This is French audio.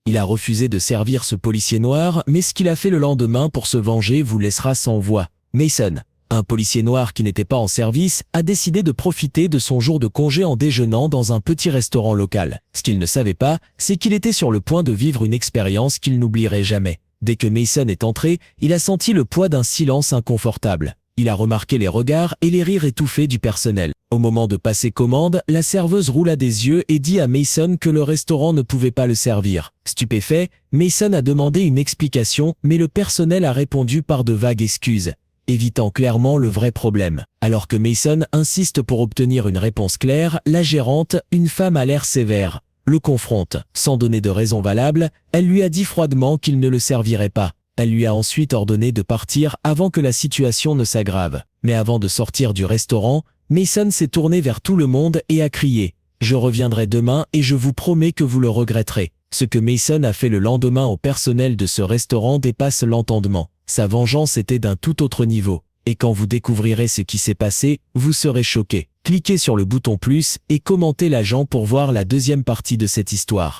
Il a refusé de servir ce policier noir, mais ce qu'il a fait le lendemain pour se venger vous laissera sans voix. Mason, un policier noir qui n'était pas en service, a décidé de profiter de son jour de congé en déjeunant dans un petit restaurant local. Ce qu'il ne savait pas, c'est qu'il était sur le point de vivre une expérience qu'il n'oublierait jamais. Dès que Mason est entré, il a senti le poids d'un silence inconfortable. Il a remarqué les regards et les rires étouffés du personnel. Au moment de passer commande, la serveuse roula des yeux et dit à Mason que le restaurant ne pouvait pas le servir. Stupéfait, Mason a demandé une explication, mais le personnel a répondu par de vagues excuses, évitant clairement le vrai problème. Alors que Mason insiste pour obtenir une réponse claire, la gérante, une femme à l'air sévère, le confronte. Sans donner de raison valable, elle lui a dit froidement qu'il ne le servirait pas. Elle lui a ensuite ordonné de partir avant que la situation ne s'aggrave. Mais avant de sortir du restaurant, Mason s'est tourné vers tout le monde et a crié « Je reviendrai demain et je vous promets que vous le regretterez ». Ce que Mason a fait le lendemain au personnel de ce restaurant dépasse l'entendement. Sa vengeance était d'un tout autre niveau. Et quand vous découvrirez ce qui s'est passé, vous serez choqué. Cliquez sur le bouton plus et commentez l'agent pour voir la deuxième partie de cette histoire.